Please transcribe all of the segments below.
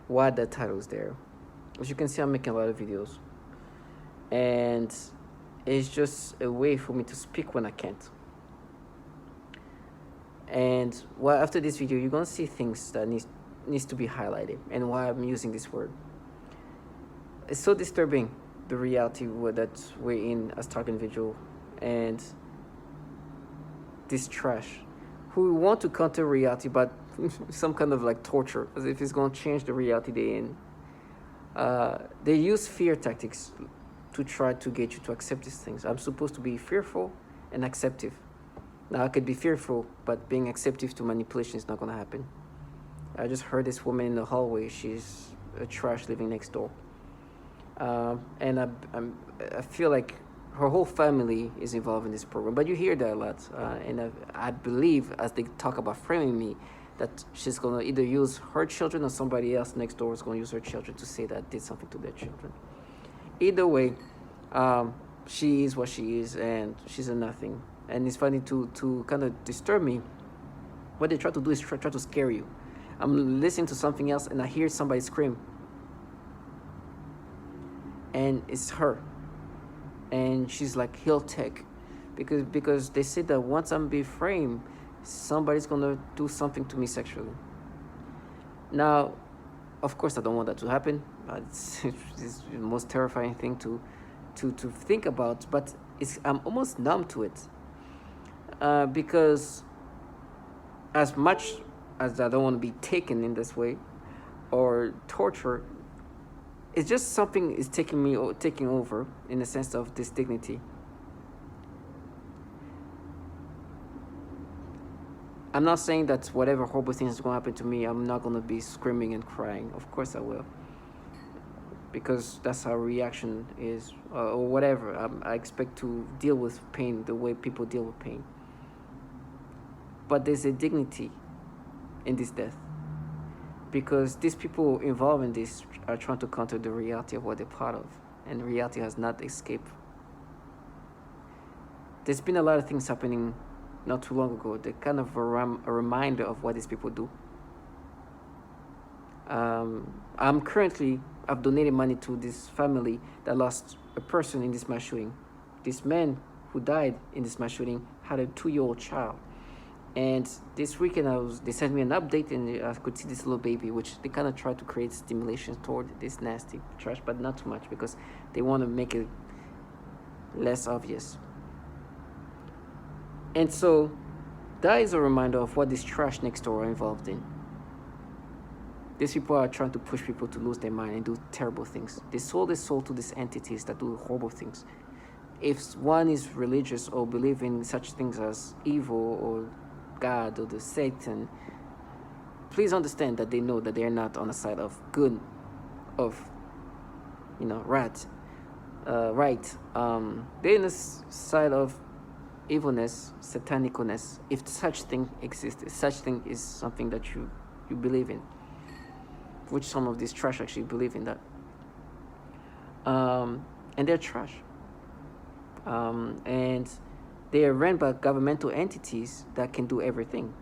why that title is there. As you can see, I'm making a lot of videos, and it's just a way for me to speak when I can't. And well, after this video, you're gonna see things that needs to be highlighted, and why I'm using this word. It's so disturbing, the reality that we're in as target individual, and this trash who want to counter reality, but some kind of like torture, as if it's going to change the reality they're in. They use fear tactics to try to get you to accept these things. I'm supposed to be fearful and acceptive. Now, I could be fearful, but being acceptive to manipulation is not going to happen. I just heard this woman in the hallway. She's a trash living next door. And I feel like her whole family is involved in this program. But you hear that a lot. And I believe, as they talk about framing me, that she's going to either use her children or somebody else next door is going to use her children to say that I did something to their children. Either way, she is what she is, and she's a nothing. And it's funny to kind of disturb me. What they try to do is try to scare you. I'm listening to something else, and I hear somebody scream. And it's her. And she's like, he'll take. Because they say that once I'm being framed, somebody's going to do something to me sexually. Now, of course, I don't want that to happen. It's the most terrifying thing to think about. But I'm almost numb to it. Because as much as I don't want to be taken in this way or tortured, it's just something is taking over in the sense of this dignity. I'm not saying that whatever horrible thing is going to happen to me, I'm not going to be screaming and crying. Of course I will. Because that's how reaction is, or whatever. I expect to deal with pain the way people deal with pain. But there's a dignity in this death. Because these people involved in this are trying to counter the reality of what they're part of. And reality has not escaped. There's been a lot of things happening not too long ago. They're kind of a reminder of what these people do. I've donated money to this family that lost a person in this mass shooting. This man who died in this mass shooting had a 2-year-old child. And this weekend, they sent me an update, and I could see this little baby, which they kind of try to create stimulation toward this nasty trash, but not too much, because they want to make it less obvious. And so that is a reminder of what this trash next door are involved in. These people are trying to push people to lose their mind and do terrible things. They sold their soul to these entities that do horrible things. If one is religious or believe in such things as evil or God or the Satan, please understand that they know that they're not on the side of good, of right. They're in the side of evilness, satanicalness, if such thing exists, if such thing is something that you believe in, which some of these trash actually believe in that. And they're trash. And they are run by governmental entities that can do everything.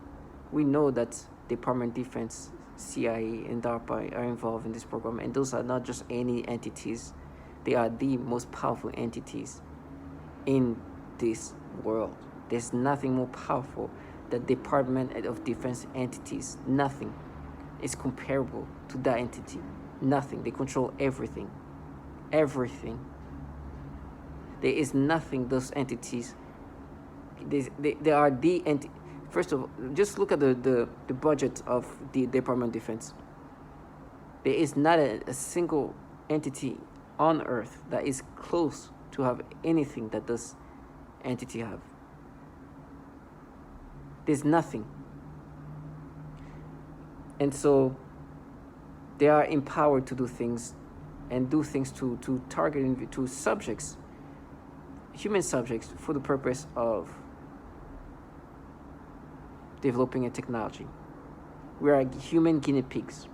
We know that Department of Defense, CIA, and DARPA are involved in this program, and those are not just any entities. They are the most powerful entities in this world. There's nothing more powerful than Department of Defense entities. Nothing is comparable to that entity. Nothing. They control everything. Everything. There is nothing those entities. They are the entity. First of all, just look at the budget of the Department of Defense. There is not a single entity on Earth that is close to have anything that this entity have. There's nothing. And so they are empowered to do things, and do things to target to subjects, human subjects, for the purpose of developing a technology. We are human guinea pigs.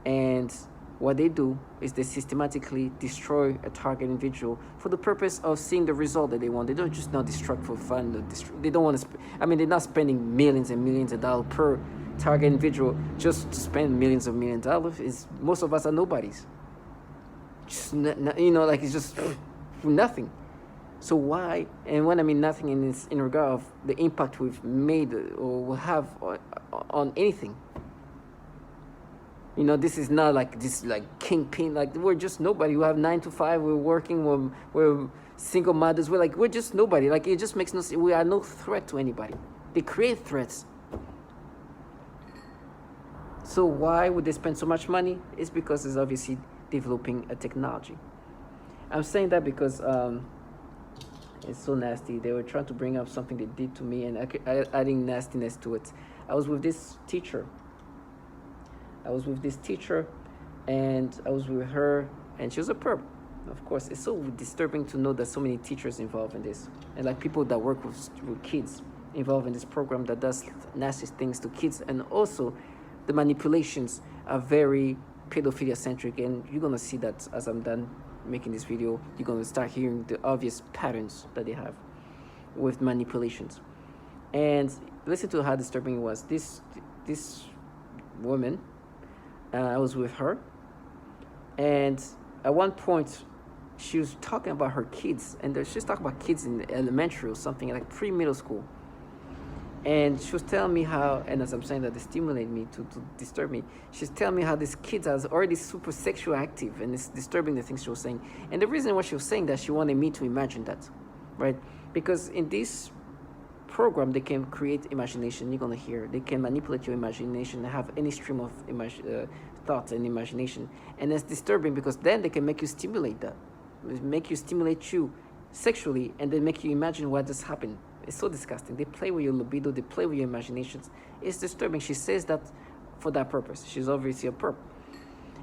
And what they do is they systematically destroy a target individual for the purpose of seeing the result that they want. They don't just not destruct for fun. They don't want to. They're not spending millions and millions of dollars per target individual just to spend millions of dollars. Is most of us are nobodies. Just like it's just nothing. So why? And when I mean nothing, in regard of the impact we've made or will have on anything. This is not like this like kingpin. Like we're just nobody. We have 9 to 5. We're working. We're single mothers. We're just nobody. Like it just makes no sense. We are no threat to anybody. They create threats. So why would they spend so much money? It's because it's obviously developing a technology. I'm saying that because it's so nasty. They were trying to bring up something they did to me and adding nastiness to it. I was with this teacher, and I was with her, and she was a perp. Of course, it's so disturbing to know that so many teachers involved in this, and like people that work with kids involved in this program that does nasty things to kids, and also the manipulations are very pedophilia centric, and you're gonna see that as I'm done making this video. You're gonna start hearing the obvious patterns that they have with manipulations. And listen to how disturbing it was. This woman, I was with her, and at one point she was talking about her kids, and she's talking about kids in elementary or something, like pre-middle school. And she was telling me how, and as I'm saying that, they stimulate me to disturb me. She's telling me how these kids are already super sexual active, and it's disturbing the things she was saying. And the reason why she was saying that, she wanted me to imagine that, right? Because in this program, they can create imagination. You're gonna hear they can manipulate your imagination and have any stream of thoughts and imagination, and it's disturbing because then they can make you stimulate that, make you stimulate you sexually, and then make you imagine what just happened. It's so disgusting. They play with your libido. They play with your imaginations. It's disturbing. She says that for that purpose. She's obviously a perp.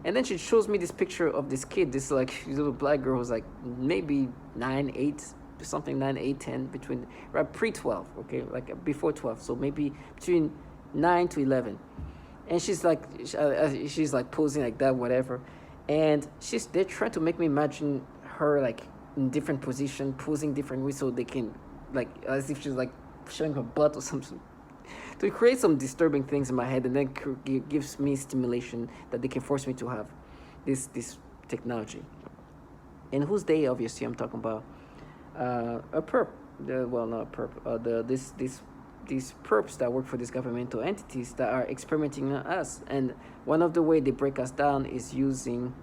And then she shows me this picture of this kid, this like little black girl who's like maybe 9, 8, something 9, 8, 10, between right pre-12, okay, like before 12, so maybe between 9 to 11. And she's like posing like that, whatever. And they're trying to make me imagine her like in different position, posing different ways so they can, like as if she's like showing her butt or something, to create some disturbing things in my head, and then gives me stimulation that they can force me to have this technology. And who's they? Obviously, I'm talking about a perp. Well, not a perp. These perps that work for these governmental entities that are experimenting on us. And one of the way they break us down is using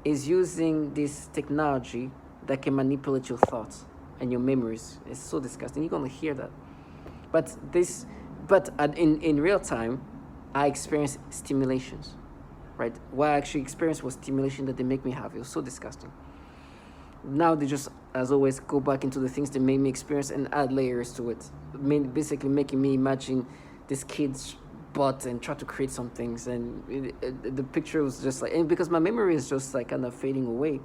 this technology that can manipulate your thoughts and your memories. It's so disgusting. You're gonna hear that. But in real time, I experience stimulations, right? What I actually experienced was stimulation that they make me have. It was so disgusting. Now they just, as always, go back into the things that made me experience and add layers to it. Basically making me imagine this kid's butt and try to create some things. And the picture was just like, and because my memory is just like kind of fading away.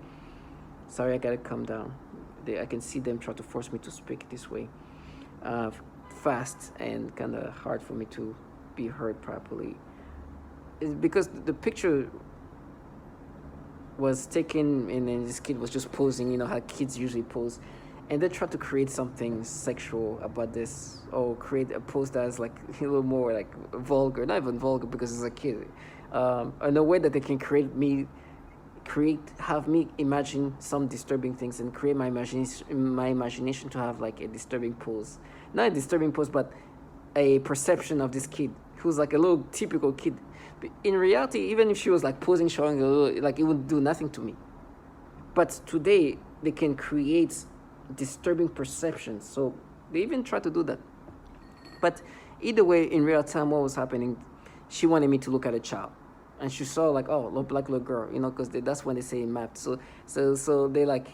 Sorry, I gotta calm down. I can see them try to force me to speak this way, fast and kind of hard for me to be heard properly. It's because the picture was taken, and then this kid was just posing, how kids usually pose, and they tried to create something sexual about this, or create a pose that is like a little more like vulgar, not even vulgar because it's a kid, in a way that they can have me imagine some disturbing things and create my imagination to have like a disturbing pose. Not a disturbing pose, but a perception of this kid who's like a little typical kid. But in reality, even if she was like posing, showing a little, like it would do nothing to me. But today, they can create disturbing perceptions. So they even try to do that. But either way, in real time, what was happening, she wanted me to look at a child. And she saw like, oh, black little girl, because that's when they say in math. So they like,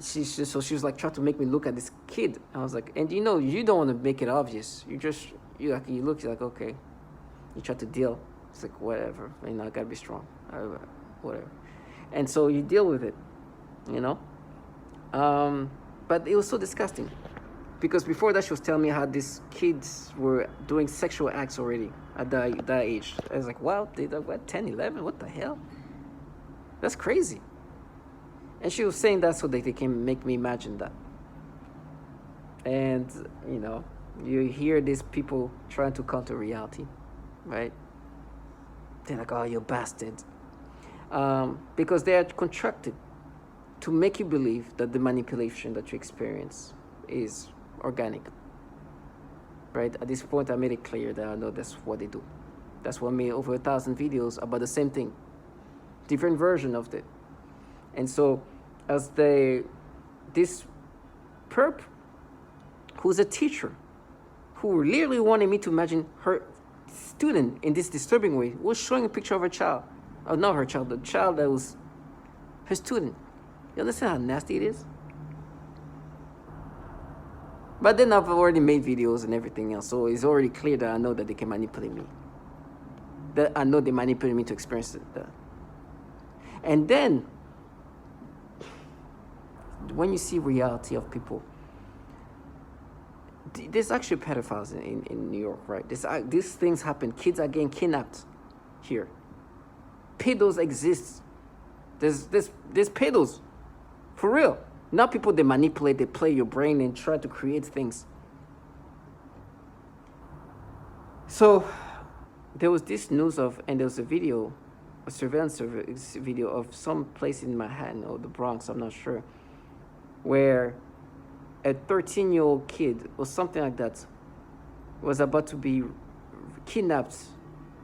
she was like trying to make me look at this kid. I was like, and you don't want to make it obvious. You look, you're like, okay. You try to deal. It's like, whatever. I gotta be strong. Whatever. And so you deal with it, But it was so disgusting. Because before that, she was telling me how these kids were doing sexual acts already at that age. I was like, wow, they 10, 11? What the hell? That's crazy. And she was saying that so that they can make me imagine that. And, You hear these people trying to counter reality, right? They're like, oh, you bastard. Because they are contracted to make you believe that the manipulation that you experience is organic, right? At this point, I made it clear that I know that's what they do. That's what made over 1,000 videos about the same thing, different version of it. And so, as this perp, who's a teacher, who literally wanted me to imagine her student in this disturbing way, was showing a picture of her child, not her child, the child that was her student. You understand how nasty it is? But then I've already made videos and everything else, so it's already clear that I know that they can manipulate me. That I know they manipulate me to experience it. And then, when you see reality of people, there's actually pedophiles in New York, right? These things happen. Kids are getting kidnapped here. Pedos exist. There's pedos. For real. Not people they manipulate, they play your brain and try to create things. So there was this news and there was a video, a surveillance video of some place in Manhattan or the Bronx, I'm not sure, where a 13-year-old kid or something like that was about to be kidnapped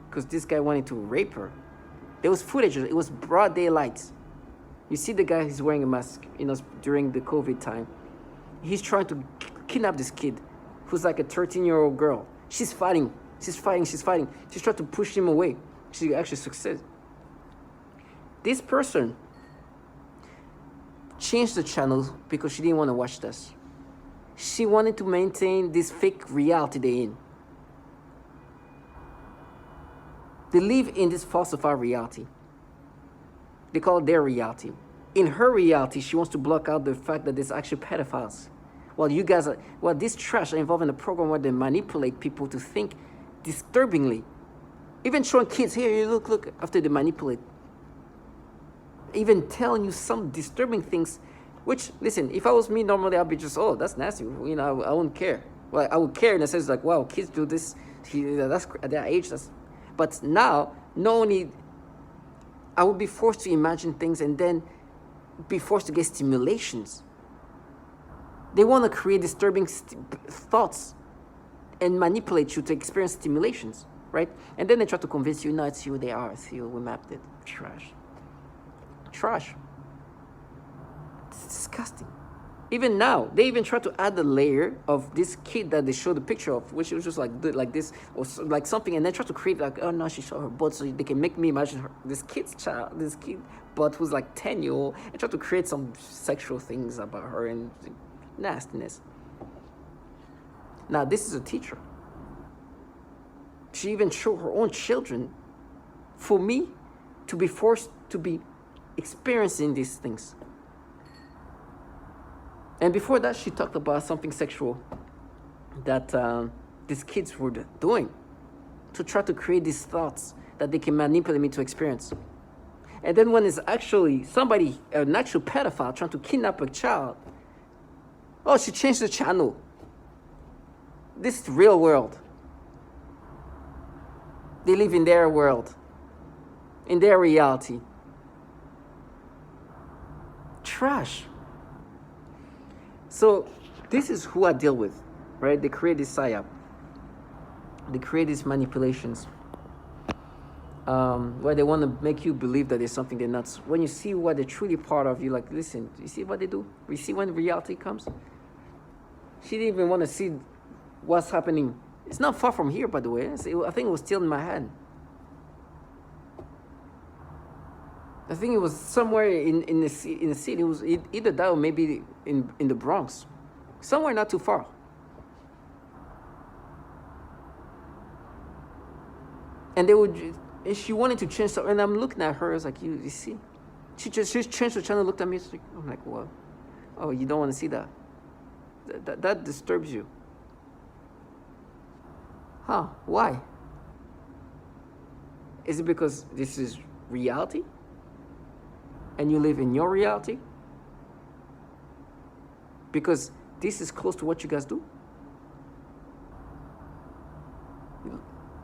because this guy wanted to rape her. There was footage. It was broad daylight. You see the guy, he's wearing a mask, during the COVID time. He's trying to kidnap this kid who's like a 13-year-old girl. She's fighting. She's trying to push him away. She actually succeeds. This person changed the channel because she didn't want to watch this. She wanted to maintain this fake reality they're in. They live in this falsified reality. They call it their reality. In her reality, she wants to block out the fact that there's actually pedophiles. While these trash are involved in a program where they manipulate people to think disturbingly. Even showing kids, here, you look, after they manipulate. Even telling you some disturbing things, which, listen, if I was me, normally I'd be just, oh, that's nasty. I wouldn't care. Well, I would care in a sense like, wow, kids do this. That's at their age. But now, not only I would be forced to imagine things and then be forced to get stimulations. They want to create disturbing thoughts and manipulate you to experience stimulations, right? And then they try to convince you, no, it's you, they are, it's you, we mapped it. Trash. It's disgusting. Even now, they even try to add the layer of this kid that they showed the picture of, which was just like this, or like something, and then try to create like, oh no, she showed her butt, so they can make me imagine this kid butt who's like 10-year-old, and try to create some sexual things about her and nastiness. Now, this is a teacher. She even showed her own children for me to be forced to be experiencing these things. And before that, she talked about something sexual that these kids were doing to try to create these thoughts that they can manipulate me to experience. And then when it's actually somebody, an actual pedophile trying to kidnap a child, oh, she changed the channel. This is the real world. They live in their world, in their reality. Trash. So this is who I deal with, right? They create this psyop. They create these manipulations where they want to make you believe that there's something they're not. When you see what they're truly part of, you're like, listen, you see what they do? You see when reality comes? She didn't even want to see what's happening. It's not far from here, by the way. I think it was still in my hand. I think it was somewhere in the city. It was either that or maybe in the Bronx. Somewhere not too far. And and she wanted to change something. And I'm looking at her, I was like, you see? She changed the channel, looked at me, I'm like, what? Oh, you don't want to see that? That disturbs you. Huh, why? Is it because this is reality? And you live in your reality? Because this is close to what you guys do?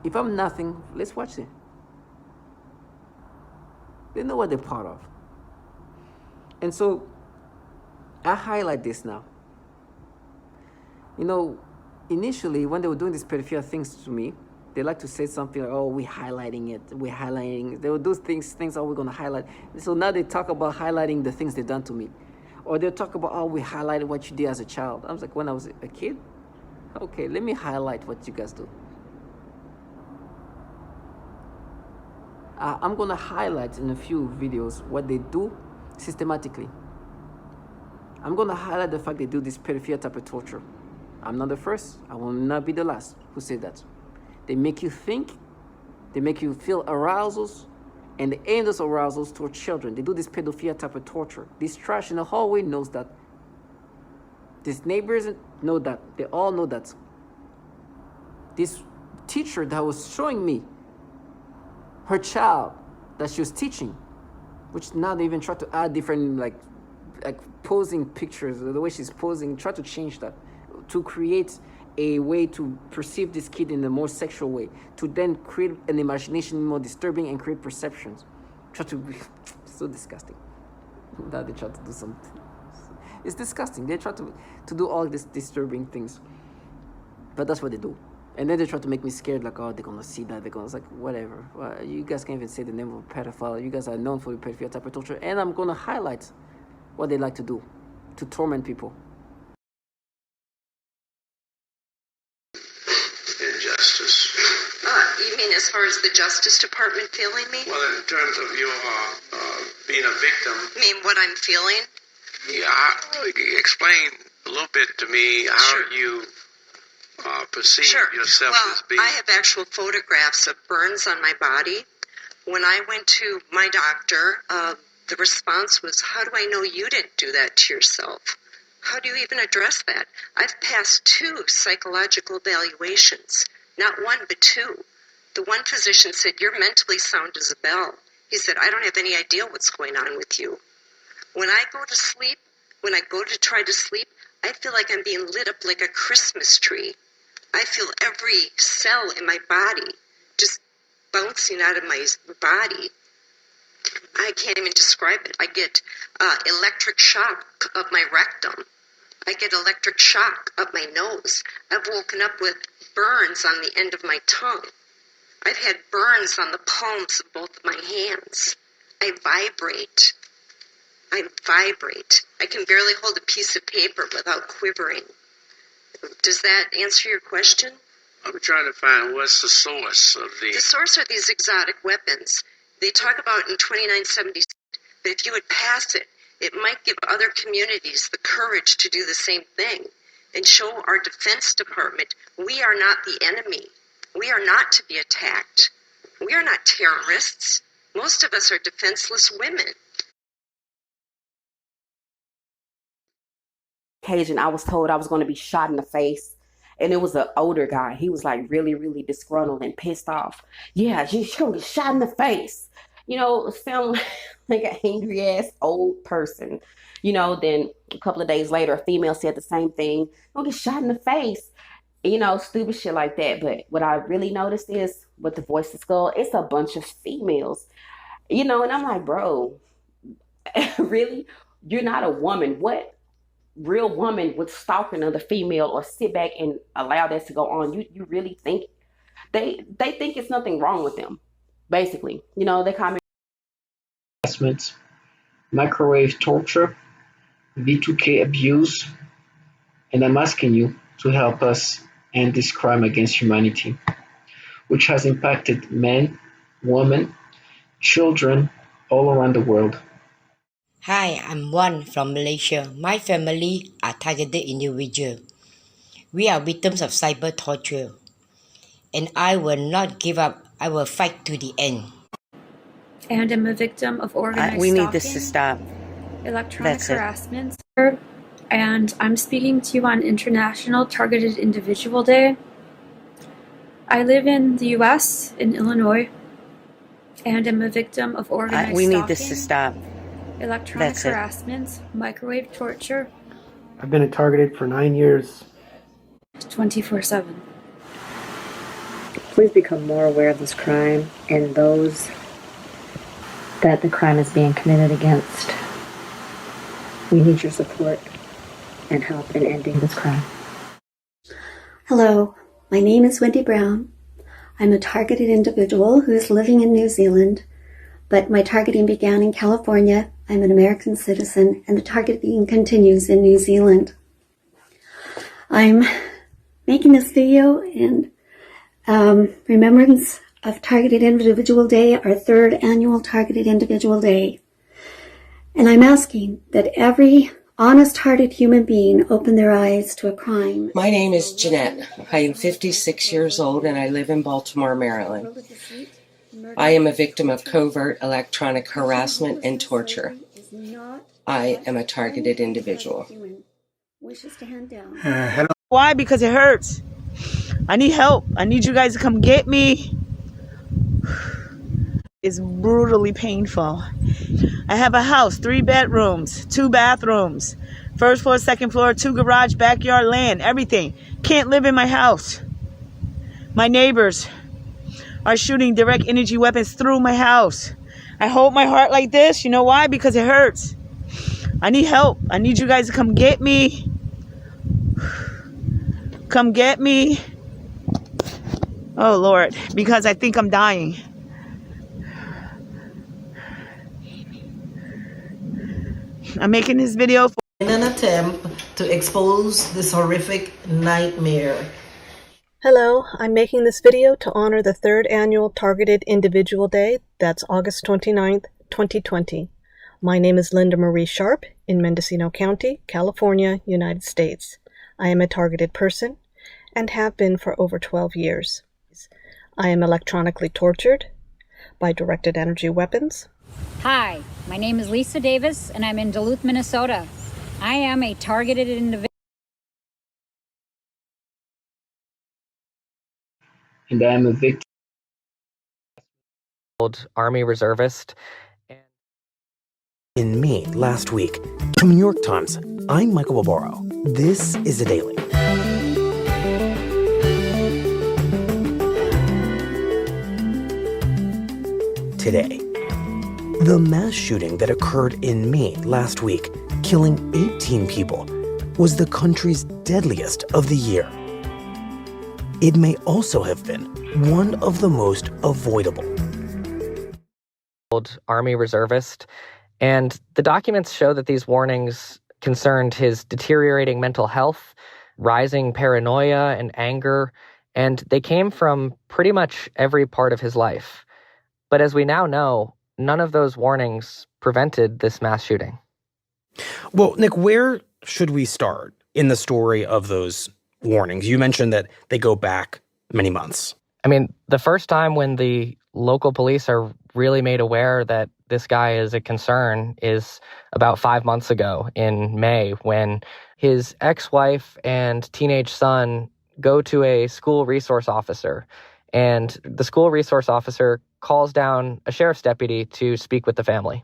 If I'm nothing, let's watch it. They know what they're part of. And so I highlight this now. You know, initially when they were doing these pedophilia things to me, they like to say something like, oh, we're highlighting it. We're highlighting. They would do things are we going to highlight. So now they talk about highlighting the things they've done to me. Or they'll talk about, oh, we highlighted what you did as a child. I was like, when I was a kid? Okay, let me highlight what you guys do. I'm going to highlight in a few videos what they do systematically. I'm going to highlight the fact they do this pedophilia type of torture. I'm not the first. I will not be the last who said that. They make you think. They make you feel arousals. And they aim those arousals toward children. They do this pedophilia type of torture. This trash in the hallway knows that. These neighbors know that. They all know that. This teacher that was showing me her child that she was teaching, which now they even try to add different like posing pictures, the way she's posing, try to change that to create a way to perceive this kid in a more sexual way, to then create an imagination more disturbing and create perceptions. Try to be so disgusting. Now they try to do something. It's disgusting. They try to do all these disturbing things. But that's what they do. And then they try to make me scared, like, oh, they're going to see that. They're going to, like, whatever. Well, you guys can't even say the name of a pedophile. You guys are known for the pedophilia type of torture. And I'm going to highlight what they like to do, to torment people. Injustice. You mean as far as the Justice Department feeling me? Well, in terms of your being a victim. You mean what I'm feeling? Yeah, explain a little bit to me how you perceive yourself as being. Well, I have actual photographs of burns on my body. When I went to my doctor, the response was, how do I know you didn't do that to yourself? How do you even address that? I've passed 2 psychological evaluations, not 1 but 2. The one physician said, you're mentally sound as a bell. He said, I don't have any idea what's going on with you. When I go to sleep, when I go to try to sleep, I feel like I'm being lit up like a Christmas tree. I feel every cell in my body just bouncing out of my body. I can't even describe it. I get electric shock of my rectum. I get electric shock up my nose. I've woken up with burns on the end of my tongue. I've had burns on the palms of both of my hands. I vibrate. I can barely hold a piece of paper without quivering. Does that answer your question? I'm trying to find what's the source of the... The source are these exotic weapons. They talk about in 2976, but if you would pass it, it might give other communities the courage to do the same thing and show our Defense Department we are not the enemy. We are not to be attacked. We are not terrorists. Most of us are defenseless women. Occasion, I was told I was going to be shot in the face. And it was an older guy. He was like really, really disgruntled and pissed off. Yeah, you're going to get shot in the face. You know, sound like an angry ass old person. You know, then a couple of days later, a female said the same thing. Don't get shot in the face. You know, stupid shit like that. But what I really noticed is with the Voice of Skull, it's a bunch of females. You know, and I'm like, bro, really? You're not a woman. What real woman would stalk another female or sit back and allow that to go on? You really think they think it's nothing wrong with them, basically. You know, they comment harassment, microwave torture, V2K abuse, and I'm asking you to help us end this crime against humanity, which has impacted men, women, children all around the world. Hi, I'm Wan from Malaysia. My family are targeted individuals. We are victims of cyber torture. And I will not give up. I will fight to the end. And I'm a victim of organized We stalking, need this to stop. electronic That's it. harassment. And I'm speaking to you on International Targeted Individual Day. I live in the US, in Illinois, and I'm a victim of organized We stalking. need this to stop. Electronic That's it. harassment, microwave torture, I've been targeted for 9 years. 24/7. please become more aware of this crime and those that the crime is being committed against. We need your support and help in ending this crime. Hello, my name is Wendy Brown. I'm a targeted individual who is living in New Zealand, but my targeting began in California. I'm an American citizen, and the targeting continues in New Zealand. I'm making this video in remembrance of Targeted Individual Day, our third annual Targeted Individual Day. And I'm asking that every honest-hearted human being open their eyes to a crime. My name is Jeanette. I am 56 years old and I live in Baltimore, Maryland. I am a victim of covert electronic harassment and torture. I am a targeted individual. Hello. Why? Because it hurts. I need help. I need you guys to come get me. It's brutally painful. I have a house, 3 bedrooms, 2 bathrooms, first floor, second floor, 2 garage, backyard, land, everything. Can't live in my house. My neighbors are shooting direct energy weapons through my house. I hold my heart like this. You know why? Because it hurts. I need help. I need you guys to come get me. Come get me. Oh, Lord, because I think I'm dying. I'm making this video in an attempt to expose this horrific nightmare. Hello, I'm making this video to honor the 3rd annual Targeted Individual Day. That's August 29th, 2020. My name is Linda Marie Sharp in Mendocino County, California, United States. I am a targeted person and have been for over 12 years. I am electronically tortured by directed energy weapons. Hi, my name is Lisa Davis and I'm in Duluth, Minnesota. I am a targeted individual. And I am a victim. Army reservist. In May last week, from New York Times, I'm Michael Barbaro. This is The Daily. Today, the mass shooting that occurred in May last week, killing 18 people, was the country's deadliest of the year. It may also have been one of the most avoidable. Army reservist, and the documents show that these warnings concerned his deteriorating mental health, rising paranoia and anger, and they came from pretty much every part of his life. But as we now know, none of those warnings prevented this mass shooting. Well, Nick, where should we start in the story of those warnings? You mentioned that they go back many months. I mean, the first time when the local police are really made aware that this guy is a concern is about 5 months ago in May, when his ex-wife and teenage son go to a school resource officer. And the school resource officer calls down a sheriff's deputy to speak with the family.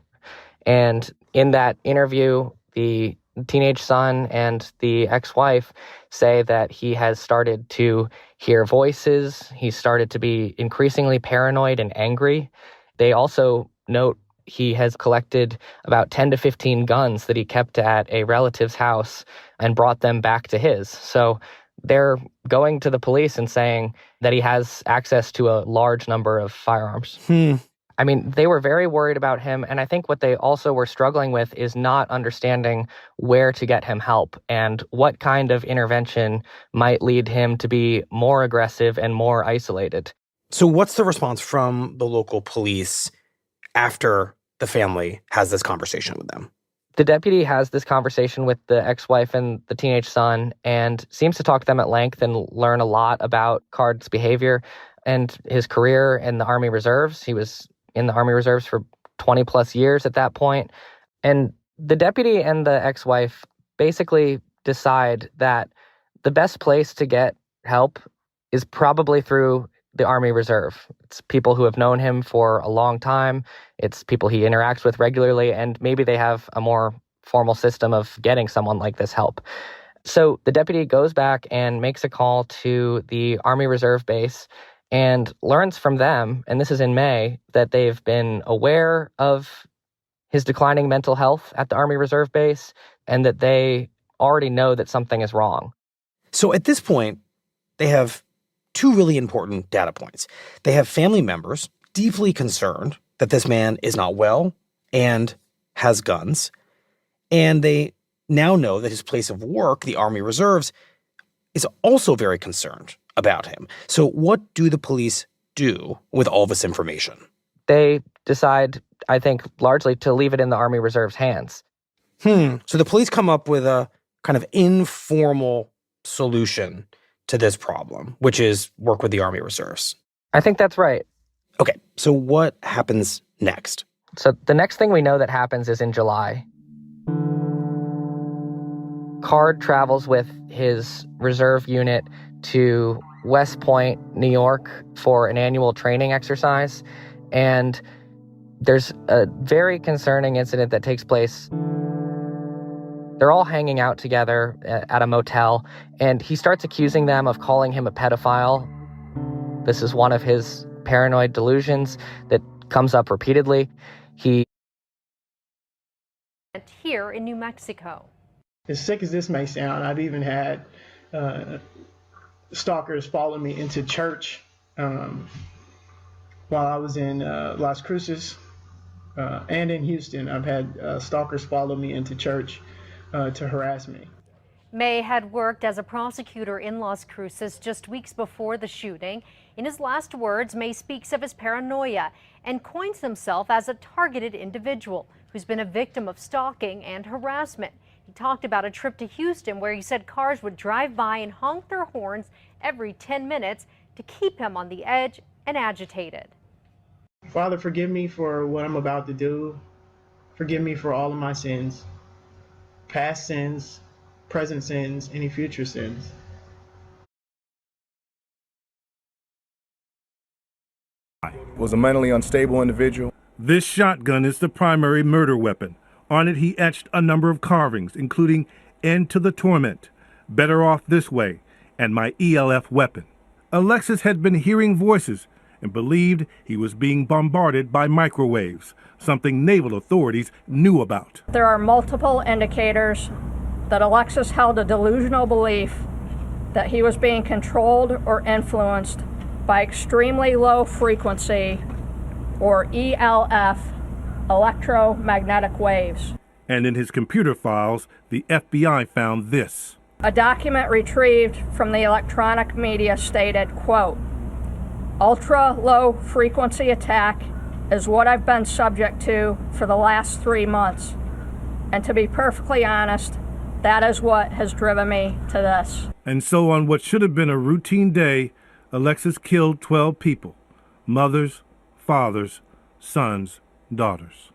And in that interview, the teenage son and the ex-wife say that he has started to hear voices. He started to be increasingly paranoid and angry. They also note he has collected about 10 to 15 guns that he kept at a relative's house and brought them back to his. So they're going to the police and saying that he has access to a large number of firearms. I mean, they were very worried about him. And I think what they also were struggling with is not understanding where to get him help and what kind of intervention might lead him to be more aggressive and more isolated. So what's the response from the local police after the family has this conversation with them? The deputy has this conversation with the ex-wife and the teenage son and seems to talk to them at length and learn a lot about Card's behavior and his career in the Army Reserves. He was in the Army Reserves for 20 plus years at that point. And the deputy and the ex-wife basically decide that the best place to get help is probably through the Army Reserve. It's people who have known him for a long time. It's people he interacts with regularly, and maybe they have a more formal system of getting someone like this help. So the deputy goes back and makes a call to the Army Reserve base and learns from them, and this is in May, that they've been aware of his declining mental health at the Army Reserve Base and that they already know that something is wrong. So at this point, they have two really important data points. They have family members deeply concerned that this man is not well and has guns. And they now know that his place of work, the Army Reserves, is also very concerned about him. So what do the police do with all this information? They decide, I think, largely to leave it in the Army Reserve's hands. So the police come up with a kind of informal solution to this problem, which is work with the Army Reserves. I think that's right. Okay, so what happens next? So the next thing we know that happens is in July. Card travels with his reserve unit to West Point, New York, for an annual training exercise. And there's a very concerning incident that takes place. They're all hanging out together at a motel, and he starts accusing them of calling him a pedophile. This is one of his paranoid delusions that comes up repeatedly. Here in New Mexico. As sick as this may sound, I've even had stalkers follow me into church while I was in Las Cruces and in Houston. I've had stalkers follow me into church to harass me. May had worked as a prosecutor in Las Cruces just weeks before the shooting. In his last words, May speaks of his paranoia and coins himself as a targeted individual who's been a victim of stalking and harassment. He talked about a trip to Houston where he said cars would drive by and honk their horns every 10 minutes to keep him on the edge and agitated. Father, forgive me for what I'm about to do. Forgive me for all of my sins, past sins, present sins, any future sins. Was a mentally unstable individual. This shotgun is the primary murder weapon. On it, he etched a number of carvings, including End to the Torment, Better Off This Way, and My ELF Weapon. Alexis had been hearing voices and believed he was being bombarded by microwaves, something naval authorities knew about. There are multiple indicators that Alexis held a delusional belief that he was being controlled or influenced by extremely low frequency, or ELF, electromagnetic waves. And in his computer files, the FBI found this. A document retrieved from the electronic media stated, quote, "Ultra-low frequency attack is what I've been subject to for the last 3 months. And to be perfectly honest, that is what has driven me to this." And so on what should have been a routine day, Alexis killed 12 people, mothers, fathers, sons, daughters.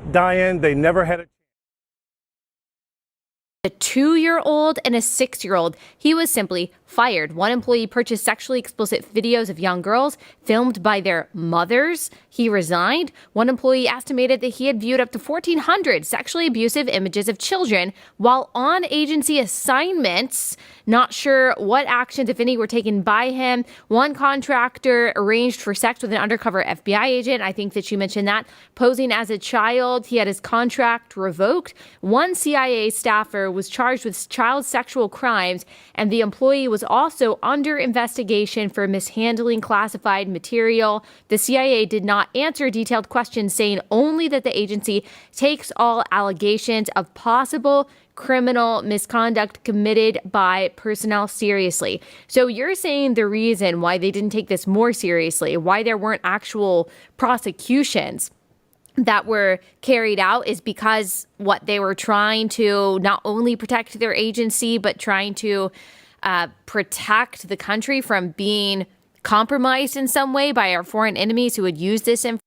Diane, they never had a 2-year-old and a 6-year-old. He was simply fired. One employee purchased sexually explicit videos of young girls filmed by their mothers. He resigned. One employee estimated that he had viewed up to 1,400 sexually abusive images of children while on agency assignments. Not sure what actions, if any, were taken by him. One contractor arranged for sex with an undercover FBI agent. I think that you mentioned that. Posing as a child, he had his contract revoked. One CIA staffer was charged with child sexual crimes, and the employee was also under investigation for mishandling classified material. The CIA did not answer detailed questions, saying only that the agency takes all allegations of possible criminal misconduct committed by personnel seriously. So you're saying the reason why they didn't take this more seriously, why there weren't actual prosecutions that were carried out, is because what they were trying to not only protect their agency, but trying to protect the country from being compromised in some way by our foreign enemies who would use this information.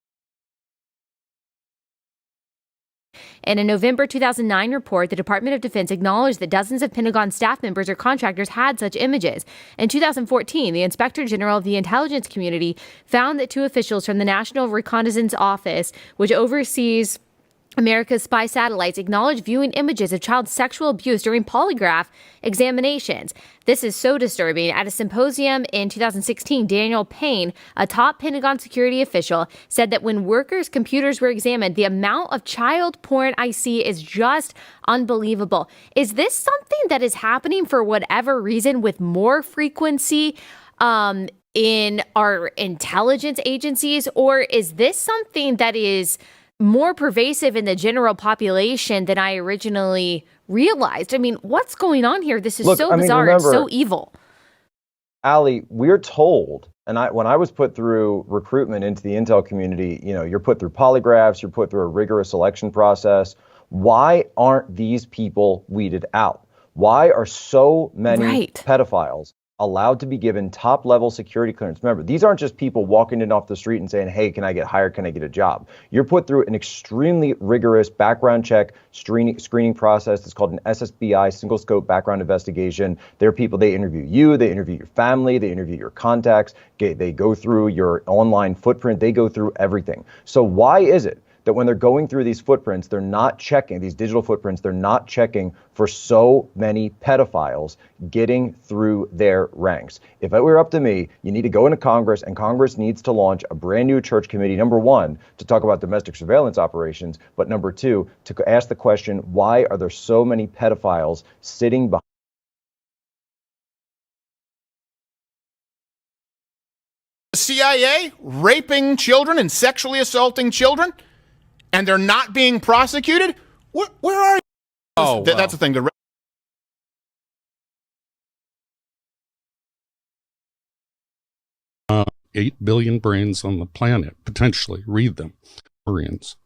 In a November 2009 report, the Department of Defense acknowledged that dozens of Pentagon staff members or contractors had such images. In 2014, the Inspector General of the Intelligence Community found that 2 officials from the National Reconnaissance Office, which oversees America's spy satellites acknowledge viewing images of child sexual abuse during polygraph examinations. This is so disturbing. At a symposium in 2016, Daniel Payne, a top Pentagon security official, said that when workers' computers were examined, the amount of child porn I see is just unbelievable. Is this something that is happening for whatever reason with more frequency in our intelligence agencies, or is this something that is more pervasive in the general population than I originally realized? I mean, what's going on here? This is so bizarre. Remember, it's so evil. Allie, we're told, and when I was put through recruitment into the intel community, you're put through polygraphs, you're put through a rigorous selection process. Why aren't these people weeded out? Why are so many pedophiles allowed to be given top-level security clearance? Remember, these aren't just people walking in off the street and saying, hey, can I get hired? Can I get a job? You're put through an extremely rigorous background check screening process. It's called an SSBI, single scope background investigation. There are people, they interview you, they interview your family, they interview your contacts, they go through your online footprint, they go through everything. So why is it that when they're going through these footprints, they're not checking, these digital footprints, they're not checking for so many pedophiles getting through their ranks? If it were up to me, you need to go into Congress, and Congress needs to launch a brand new church committee, number one, to talk about domestic surveillance operations, but number two, to ask the question, why are there so many pedophiles sitting behind the CIA raping children and sexually assaulting children? And they're not being prosecuted? Where are you? Oh, that's the thing. 8 billion brains on the planet, potentially. Read them. Marines.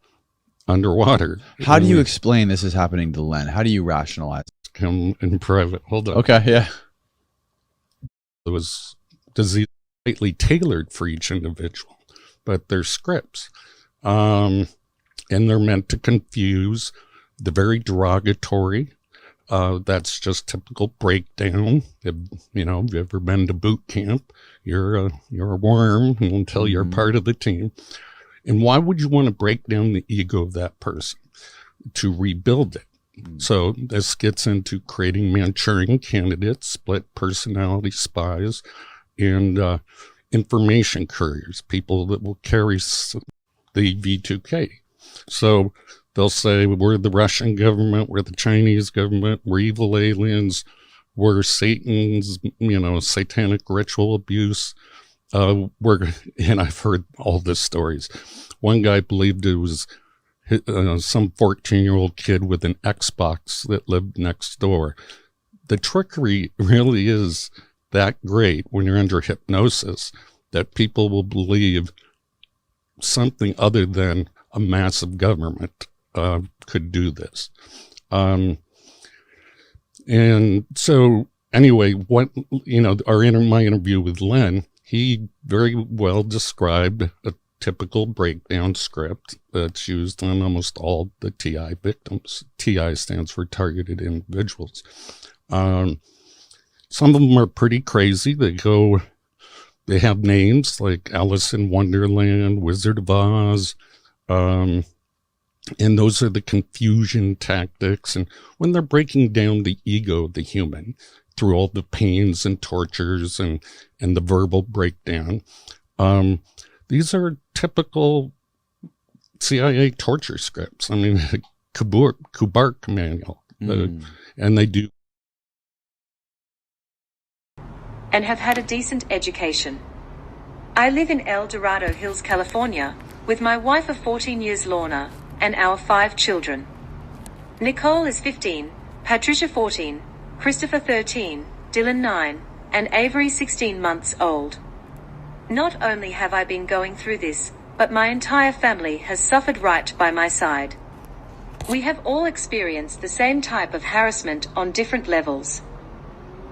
Underwater. How do you explain this is happening to Len? How do you rationalize it? Him in private. Hold on. Okay, yeah. It was disease slightly tailored for each individual, but they're scripts. And they're meant to confuse the very derogatory. That's just typical breakdown. If you've ever been to boot camp, you're a worm until you're part of the team. And why would you want to break down the ego of that person? To rebuild it. So this gets into creating Manchurian candidates, split personality spies, and information couriers, people that will carry the V2K. So they'll say, we're the Russian government, we're the Chinese government, we're evil aliens, we're Satan's, satanic ritual abuse. And I've heard all these stories. One guy believed it was some 14-year-old kid with an Xbox that lived next door. The trickery really is that great when you're under hypnosis that people will believe something other than a massive government could do this. And so anyway, my interview with Len, he very well described a typical breakdown script that's used on almost all the TI victims. TI stands for targeted individuals. Some of them are pretty crazy. They have names like Alice in Wonderland, Wizard of Oz, and those are the confusion tactics. And when they're breaking down the ego of the human through all the pains and tortures and the verbal breakdown, these are typical CIA torture scripts. I mean, Kubark manual, and they do. And have had a decent education. I live in El Dorado Hills, California, with my wife of 14 years, Lorna, and our 5 children. Nicole is 15, Patricia 14, Christopher 13, Dylan 9, and Avery 16 months old. Not only have I been going through this, but my entire family has suffered right by my side. We have all experienced the same type of harassment on different levels.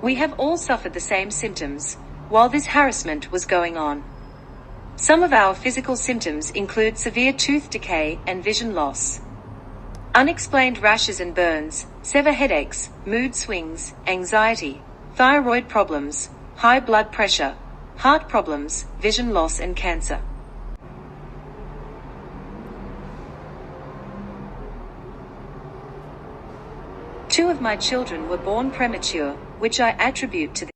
We have all suffered the same symptoms while this harassment was going on. Some of our physical symptoms include severe tooth decay and vision loss, unexplained rashes and burns, severe headaches, mood swings, anxiety, thyroid problems, high blood pressure, heart problems, vision loss, and cancer. 2 of my children were born premature, which I attribute to the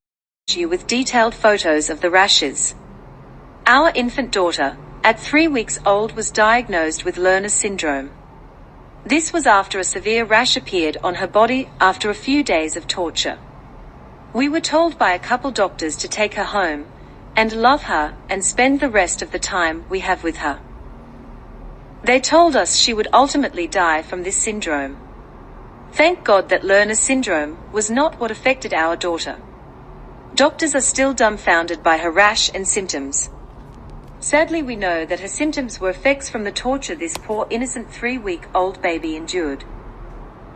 issue with detailed photos of the rashes. Our infant daughter, at 3 weeks old, was diagnosed with Lerner syndrome. This was after a severe rash appeared on her body after a few days of torture. We were told by a couple doctors to take her home and love her and spend the rest of the time we have with her. They told us she would ultimately die from this syndrome. Thank God that Lerner syndrome was not what affected our daughter. Doctors are still dumbfounded by her rash and symptoms. Sadly, we know that her symptoms were effects from the torture this poor innocent 3-week-old baby endured.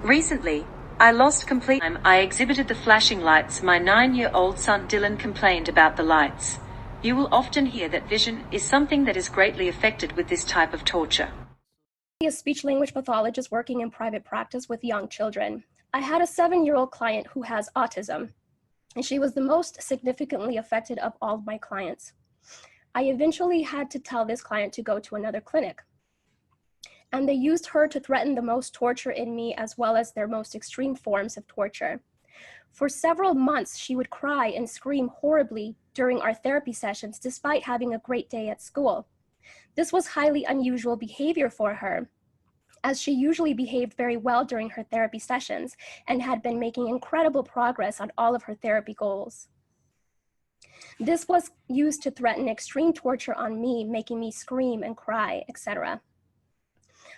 Recently, I lost complete time. I exhibited the flashing lights. My 9-year-old son Dylan complained about the lights. You will often hear that vision is something that is greatly affected with this type of torture. A speech-language pathologist working in private practice with young children. I had a 7-year-old client who has autism, and she was the most significantly affected of all of my clients. I eventually had to tell this client to go to another clinic, and they used her to threaten the most torture in me as well as their most extreme forms of torture. For several months, she would cry and scream horribly during our therapy sessions despite having a great day at school. This was highly unusual behavior for her, as she usually behaved very well during her therapy sessions and had been making incredible progress on all of her therapy goals. This was used to threaten extreme torture on me, making me scream and cry, etc.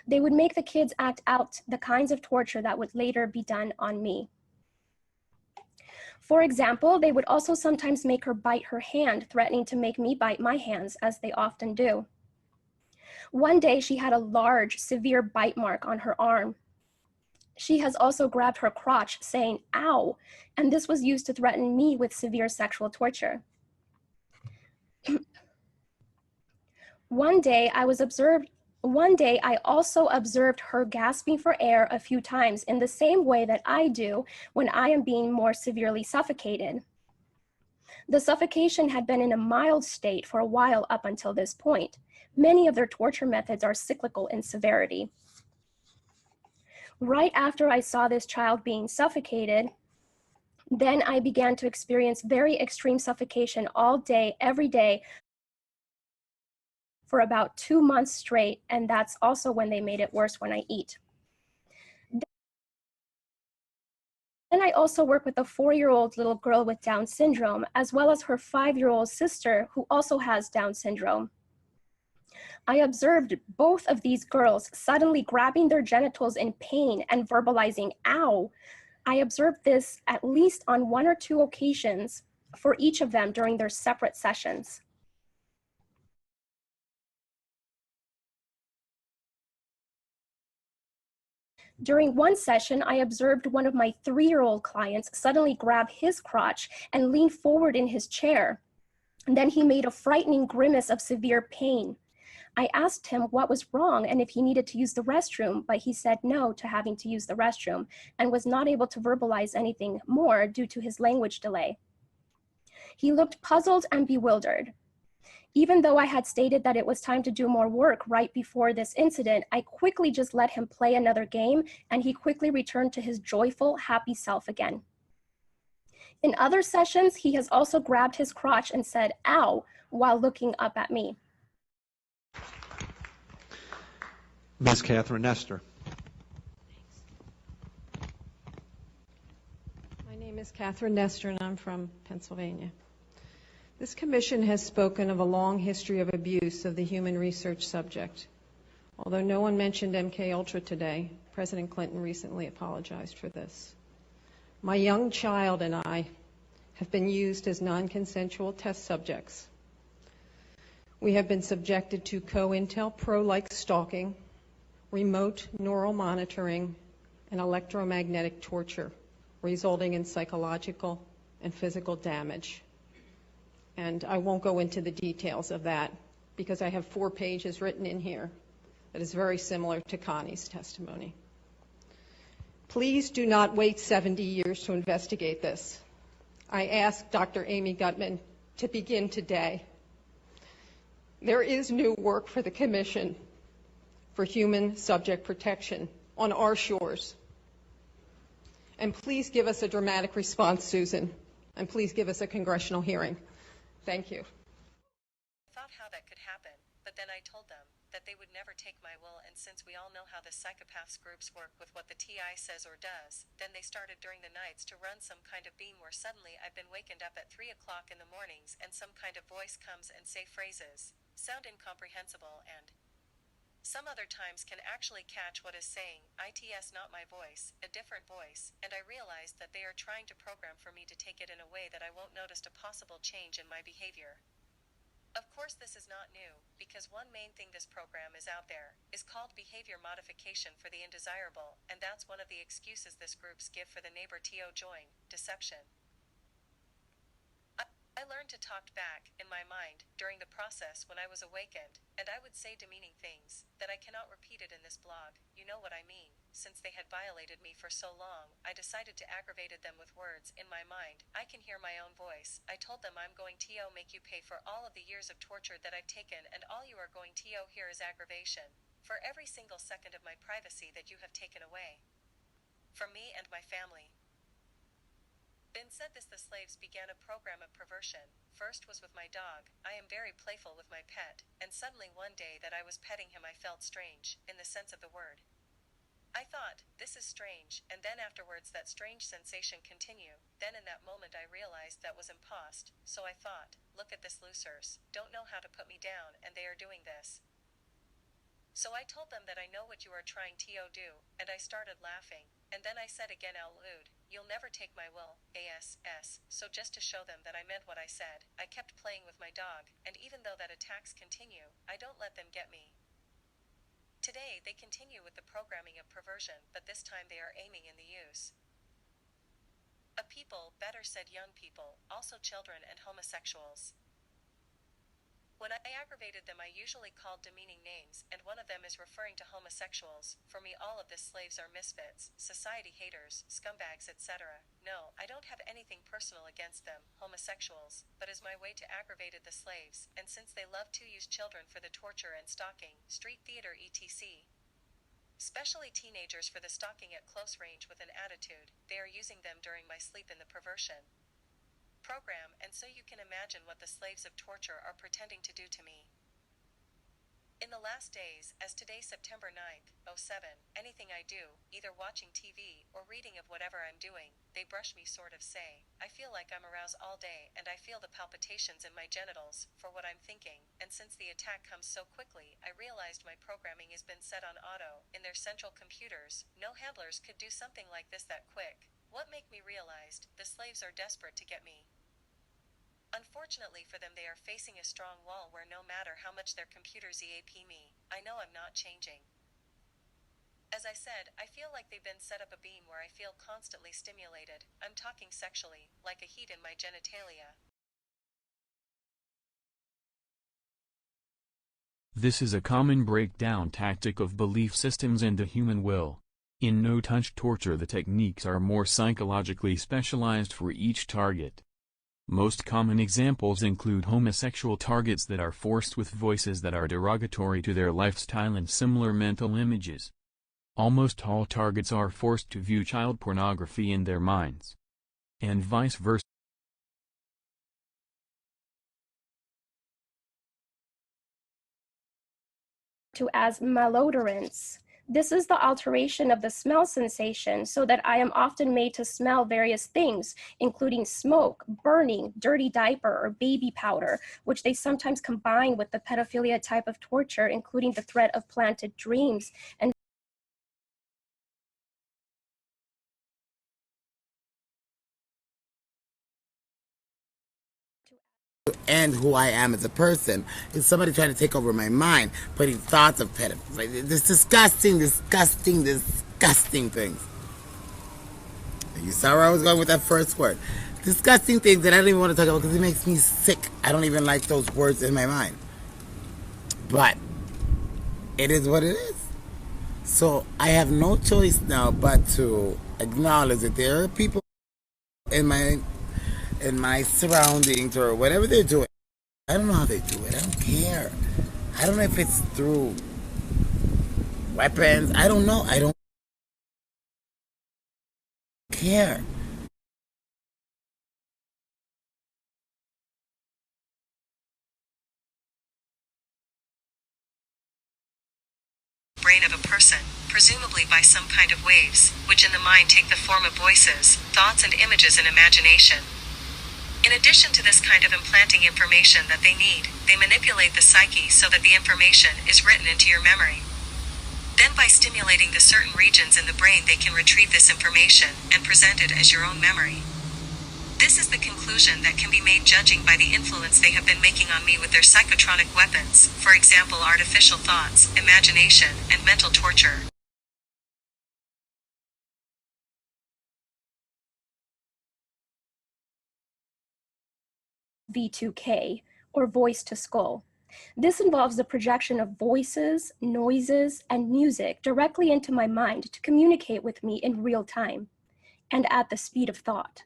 They would make the kids act out the kinds of torture that would later be done on me. For example, they would also sometimes make her bite her hand, threatening to make me bite my hands, as they often do. One day, she had a large, severe bite mark on her arm. She has also grabbed her crotch, saying, "Ow," and this was used to threaten me with severe sexual torture. One day, I also observed her gasping for air a few times in the same way that I do when I am being more severely suffocated. The suffocation had been in a mild state for a while up until this point. Many of their torture methods are cyclical in severity. Right after I saw this child being suffocated, then I began to experience very extreme suffocation all day, every day, for about 2 months straight, and that's also when they made it worse when I eat. Then I also work with a 4-year-old little girl with Down syndrome, as well as her 5-year-old sister who also has Down syndrome. I observed both of these girls suddenly grabbing their genitals in pain and verbalizing, "Ow." I observed this at least on 1 or 2 occasions for each of them during their separate sessions. During one session, I observed one of my 3-year-old clients suddenly grab his crotch and lean forward in his chair. And then he made a frightening grimace of severe pain. I asked him what was wrong and if he needed to use the restroom, but he said no to having to use the restroom and was not able to verbalize anything more due to his language delay. He looked puzzled and bewildered. Even though I had stated that it was time to do more work right before this incident, I quickly just let him play another game, and he quickly returned to his joyful, happy self again. In other sessions, he has also grabbed his crotch and said, "Ow," while looking up at me. Ms. Catherine Nestor. My name is Catherine Nestor, and I'm from Pennsylvania. This commission has spoken of a long history of abuse of the human research subject. Although no one mentioned MKUltra today, President Clinton recently apologized for this. My young child and I have been used as non-consensual test subjects. We have been subjected to COINTELPRO-like stalking, remote neural monitoring, and electromagnetic torture, resulting in psychological and physical damage. And I won't go into the details of that because I have 4 pages written in here that is very similar to Connie's testimony. Please do not wait 70 years to investigate this. I ask Dr. Amy Gutmann to begin today. There is new work for the Commission for Human Subject Protection on our shores. And please give us a dramatic response, Susan. And please give us a congressional hearing. Thank you. I thought how that could happen, but then I told them that they would never take my will, and since we all know how the psychopaths groups work with what the TI says or does, then they started during the nights to run some kind of beam where suddenly I've been wakened up at 3 o'clock in the mornings and some kind of voice comes and say phrases, sound incomprehensible, and some other times can actually catch what is saying, ITS not my voice, a different voice, and I realized that they are trying to program for me to take it in a way that I won't notice a possible change in my behavior. Of course this is not new, because one main thing this program is out there, is called behavior modification for the undesirable, and that's one of the excuses this groups give for the neighbor TO join, deception. I learned to talk back, in my mind, during the process when I was awakened, and I would say demeaning things, that I cannot repeat it in this blog, you know what I mean. Since they had violated me for so long, I decided to aggravate them with words, in my mind, I can hear my own voice. I told them I'm going to make you pay for all of the years of torture that I've taken, and all you are going to hear is aggravation, for every single second of my privacy that you have taken away. From me and my family. Ben said the slaves began a program of perversion. First was with my dog. I am very playful with my pet, and suddenly one day that I was petting him I felt strange, in the sense of the word. I thought, this is strange, and then afterwards that strange sensation continue. Then in that moment I realized that was impost, so I thought, look at this losers, don't know how to put me down, and they are doing this. So I told them that I know what you are trying to do, and I started laughing, and then I said again out loud, you'll never take my will, ASS, so just to show them that I meant what I said, I kept playing with my dog, and even though that attacks continue, I don't let them get me. Today they continue with the programming of perversion, but this time they are aiming in the use of people, better said young people, also children and homosexuals. When I aggravated them I usually called demeaning names, and one of them is referring to homosexuals. For me all of the slaves are misfits, society haters, scumbags, etc. No, I don't have anything personal against them, homosexuals, but as my way to aggravate the slaves, and since they love to use children for the torture and stalking, street theater etc. Especially teenagers for the stalking at close range with an attitude, they are using them during my sleep in the perversion program, and so you can imagine what the slaves of torture are pretending to do to me. In the last days, as today September 9th, 07, anything I do, either watching TV or reading of whatever I'm doing, they brush me sort of say, I feel like I'm aroused all day and I feel the palpitations in my genitals for what I'm thinking, and since the attack comes so quickly, I realized my programming has been set on auto, in their central computers, no handlers could do something like this that quick. What make me realized, the slaves are desperate to get me. Unfortunately for them they are facing a strong wall where no matter how much their computers EAP me, I know I'm not changing. As I said, I feel like they've been set up a beam where I feel constantly stimulated. I'm talking sexually, like a heat in my genitalia. This is a common breakdown tactic of belief systems and the human will. In no-touch torture the techniques are more psychologically specialized for each target. Most common examples include homosexual targets that are forced with voices that are derogatory to their lifestyle and similar mental images. Almost all targets are forced to view child pornography in their minds. And vice versa. As malodorants. This is the alteration of the smell sensation so that I am often made to smell various things, including smoke, burning, dirty diaper, or baby powder, which they sometimes combine with the pedophilia type of torture, including the threat of planted dreams and and who I am as a person is somebody trying to take over my mind, putting thoughts of pedophilia, this disgusting things. You saw where I was going with that first word. Disgusting things that I don't even want to talk about because it makes me sick. I don't even like those words in my mind. But it is what it is. So I have no choice now but to acknowledge that there are people in my surroundings or whatever they're doing. I don't know how they do it. I don't care. I don't know if it's through weapons. I don't know. care. Brain of a person, presumably by some kind of waves, which in the mind take the form of voices, thoughts and images and imagination. In addition to this kind of implanting information that they need, they manipulate the psyche so that the information is written into your memory. Then by stimulating the certain regions in the brain they can retrieve this information and present it as your own memory. This is the conclusion that can be made judging by the influence they have been making on me with their psychotronic weapons, for example artificial thoughts, imagination, and mental torture. V2K, or voice to skull. This involves the projection of voices, noises, and music directly into my mind to communicate with me in real time and at the speed of thought.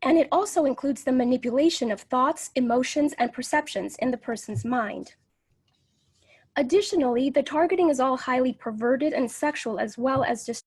And it also includes the manipulation of thoughts, emotions, and perceptions in the person's mind. Additionally, the targeting is all highly perverted and sexual, as well as just